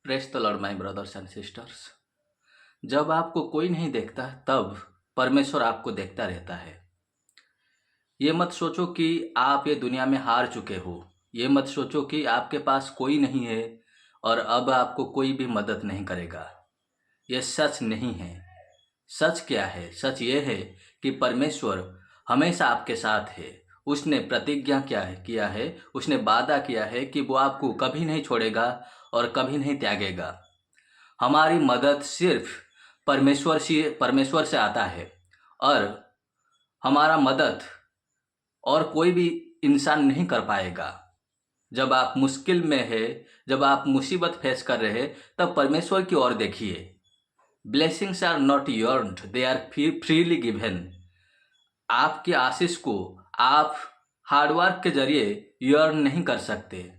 Praise the Lord my brothers and sisters. जब आपको कोई नहीं देखता तब परमेश्वर आपको देखता रहता है। ये मत सोचो कि आप ये दुनिया में हार चुके हो। ये मत सोचो कि आपके पास कोई नहीं है और अब आपको कोई भी मदद नहीं करेगा। ये सच नहीं है। सच क्या है? सच ये है कि परमेश्वर हमेशा आपके साथ है। उसने प्रतिज्ञा किया है, उसने वादा किया है कि वो आपको कभी नहीं छोड़ेगा और कभी नहीं त्यागेगा। हमारी मदद सिर्फ परमेश्वर से आता है और हमारा मदद और कोई भी इंसान नहीं कर पाएगा। जब आप मुश्किल में है, जब आप मुसीबत फेस कर रहे हैं, तब परमेश्वर की ओर देखिए। Blessings are not earned, they are freely given. आपकी आशीष को आप हार्डवर्क के जरिए अर्न नहीं कर सकते।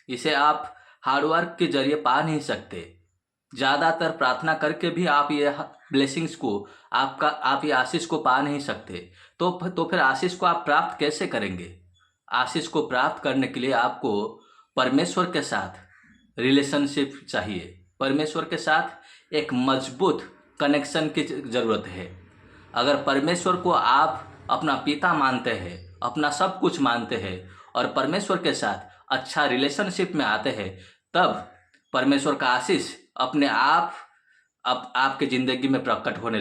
इसे आप हार्डवर्क के जरिए पा नहीं सकते। ज़्यादातर प्रार्थना करके भी आप ये ब्लेसिंग्स को आप ये आशीष को पा नहीं सकते। तो फिर आशीष को आप प्राप्त कैसे करेंगे? आशीष को प्राप्त करने के लिए आपको परमेश्वर के साथ रिलेशनशिप चाहिए। परमेश्वर के साथ एक मजबूत कनेक्शन की ज़रूरत है। अगर परमेश्वर को आप अपना पिता मानते हैं, अपना सब कुछ मानते हैं और परमेश्वर के साथ अच्छा रिलेशनशिप में आते हैं, तब परमेश्वर का आशीष अपने आप अब आपके ज़िंदगी में होने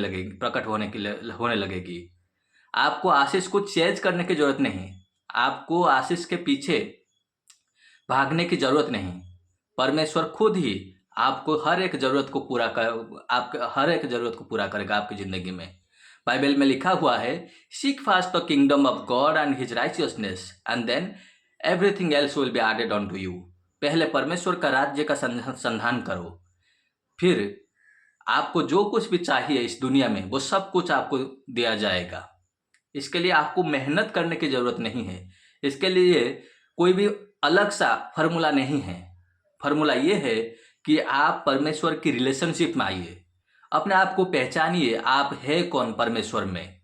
लगेगी। आपको आशीष को चेंज करने की ज़रूरत नहीं। आपको आशीष के पीछे भागने की ज़रूरत नहीं। परमेश्वर खुद ही आपको हर एक ज़रूरत को पूरा करेगा आपकी ज़िंदगी में। बाइबल में लिखा हुआ है, seek first the kingdom of God and his righteousness and then everything else will be added unto you. पहले परमेश्वर का राज्य का संधान करो, फिर आपको जो कुछ भी चाहिए इस दुनिया में वो सब कुछ आपको दिया जाएगा। इसके लिए आपको मेहनत करने की ज़रूरत नहीं है। इसके लिए कोई भी अलग सा फॉर्मूला नहीं है। फॉर्मूला ये है कि आप परमेश्वर की रिलेशनशिप में आइए। अपने आप को पहचानिए, आप है कौन परमेश्वर में।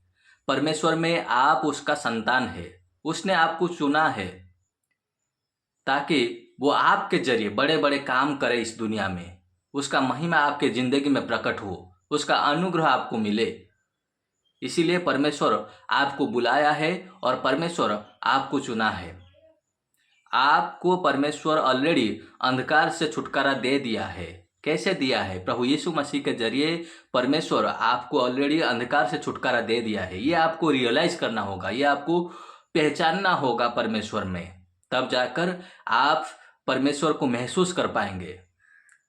परमेश्वर में आप उसका संतान है। उसने आपको चुना है ताकि वो आपके जरिए बड़े बड़े काम करे इस दुनिया में। उसका महिमा आपके ज़िंदगी में प्रकट हो, उसका अनुग्रह आपको मिले। इसीलिए परमेश्वर आपको बुलाया है और परमेश्वर आपको चुना है। आपको परमेश्वर ऑलरेडी अंधकार से छुटकारा दे दिया है। कैसे दिया है? प्रभु यीशु मसीह के जरिए परमेश्वर आपको ऑलरेडी अंधकार से छुटकारा दे दिया है। ये आपको रियलाइज करना होगा, ये आपको पहचानना होगा परमेश्वर में। तब जाकर आप परमेश्वर को महसूस कर पाएंगे।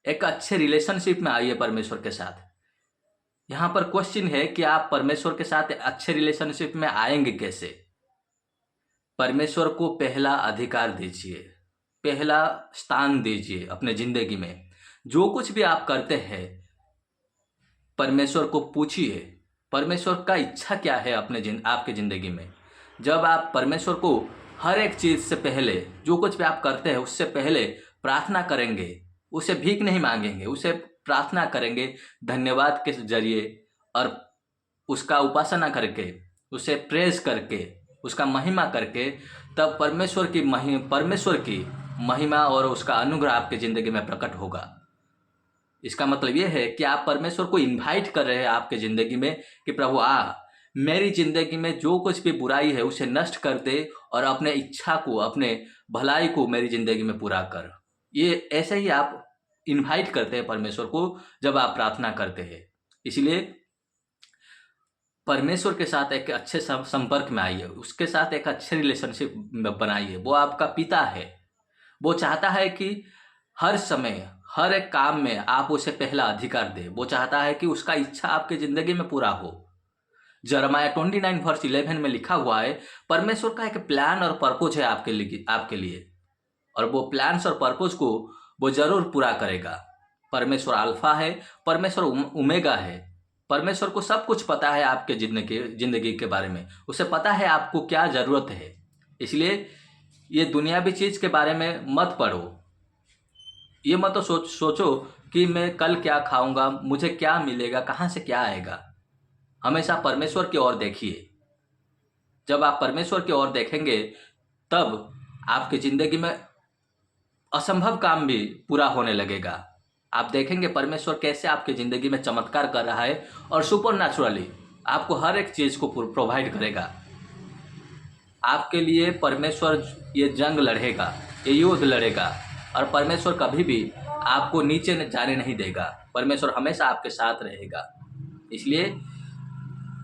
एक अच्छे रिलेशनशिप में आइए परमेश्वर के साथ। यहाँ पर क्वेश्चन है कि आप परमेश्वर के साथ अच्छे रिलेशनशिप में आएंगे कैसे? परमेश्वर को पहला अधिकार दीजिए, पहला स्थान दीजिए अपने ज़िंदगी में। जो कुछ भी आप करते हैं, परमेश्वर को पूछिए, परमेश्वर का इच्छा क्या है आपके ज़िंदगी में। जब आप परमेश्वर को हर एक चीज़ से पहले, जो कुछ भी आप करते हैं उससे पहले प्रार्थना करेंगे, उसे भीख नहीं मांगेंगे, उसे प्रार्थना करेंगे धन्यवाद के जरिए और उसका उपासना करके, उसे प्रेज करके, उसका महिमा करके, तब परमेश्वर की महिमा और उसका अनुग्रह आपके ज़िंदगी में प्रकट होगा। इसका मतलब ये है कि आप परमेश्वर को इनवाइट कर रहे हैं आपके ज़िंदगी में कि प्रभु मेरी ज़िंदगी में जो कुछ भी बुराई है उसे नष्ट कर दे और अपने इच्छा को, अपने भलाई को मेरी ज़िंदगी में पूरा कर। ये ऐसे ही आप इनवाइट करते हैं परमेश्वर को जब आप प्रार्थना करते हैं। इसलिए परमेश्वर के साथ एक अच्छे संपर्क में आइए, उसके साथ एक अच्छे रिलेशनशिप बनाइए। वो आपका पिता है। वो चाहता है कि हर समय, हर एक काम में आप उसे पहला अधिकार दें। वो चाहता है कि उसका इच्छा आपके ज़िंदगी में पूरा हो। यिर्मयाह 29:11 में लिखा हुआ है, परमेश्वर का एक प्लान और पर्पस है आपके लिए और वो प्लान्स और पर्पस को वो ज़रूर पूरा करेगा। परमेश्वर अल्फा है, परमेश्वर ओमेगा है। परमेश्वर को सब कुछ पता है आपके ज़िंदगी के बारे में। उसे पता है आपको क्या ज़रूरत है। इसलिए ये दुनियावी चीज़ के बारे में मत पढ़ो। ये मत तो सोचो कि मैं कल क्या खाऊंगा, मुझे क्या मिलेगा, कहाँ से क्या आएगा। हमेशा परमेश्वर की ओर देखिए। जब आप परमेश्वर की ओर देखेंगे तब आपकी ज़िंदगी में असंभव काम भी पूरा होने लगेगा। आप देखेंगे परमेश्वर कैसे आपकी ज़िंदगी में चमत्कार कर रहा है और सुपर नेचुरली आपको हर एक चीज़ को प्रोवाइड करेगा। आपके लिए परमेश्वर ये जंग लड़ेगा, ये युद्ध लड़ेगा और परमेश्वर कभी भी आपको नीचे जाने नहीं देगा। परमेश्वर हमेशा आपके साथ रहेगा। इसलिए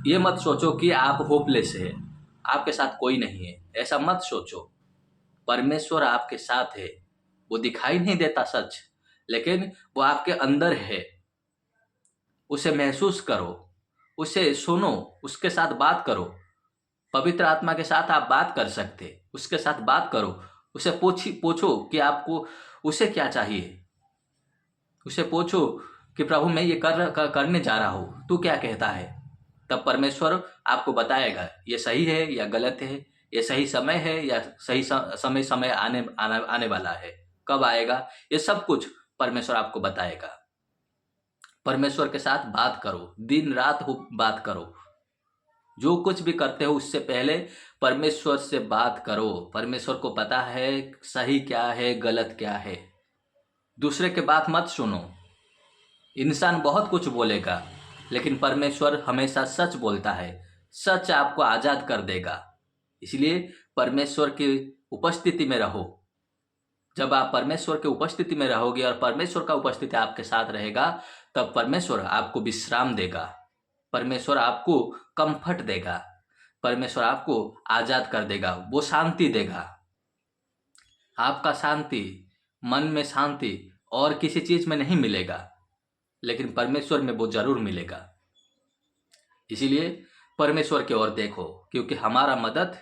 ये मत सोचो कि आप होपलेस है, आपके साथ कोई नहीं है, ऐसा मत सोचो। परमेश्वर आपके साथ है। वो दिखाई नहीं देता सच, लेकिन वो आपके अंदर है। उसे महसूस करो, उसे सुनो, उसके साथ बात करो। पवित्र आत्मा के साथ आप बात कर सकते, उसके साथ बात करो। उसे पूछो कि आपको उसे क्या चाहिए। उसे पूछो कि प्रभु मैं ये करने जा रहा हूँ, तू क्या कहता है। तब परमेश्वर आपको बताएगा ये सही है या गलत है, ये सही समय है या सही समय आने वाला है, कब आएगा, ये सब कुछ परमेश्वर आपको बताएगा। परमेश्वर के साथ बात करो, दिन रात बात करो। जो कुछ भी करते हो उससे पहले परमेश्वर से बात करो। परमेश्वर को पता है सही क्या है, गलत क्या है। दूसरे के बात मत सुनो। इंसान बहुत कुछ बोलेगा, लेकिन परमेश्वर हमेशा सच बोलता है। सच आपको आज़ाद कर देगा। इसलिए परमेश्वर की उपस्थिति में रहो। जब आप परमेश्वर की उपस्थिति में रहोगे और परमेश्वर का उपस्थिति आपके साथ रहेगा, तब परमेश्वर आपको विश्राम देगा। परमेश्वर आपको कंफर्ट देगा। परमेश्वर आपको आज़ाद कर देगा, वो शांति देगा। आपका शांति, मन में शांति और किसी चीज़ में नहीं मिलेगा, लेकिन परमेश्वर में वो जरूर मिलेगा। इसीलिए परमेश्वर की ओर देखो, क्योंकि हमारा मदद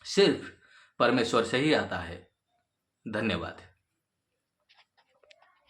सिर्फ परमेश्वर से ही आता है। धन्यवाद।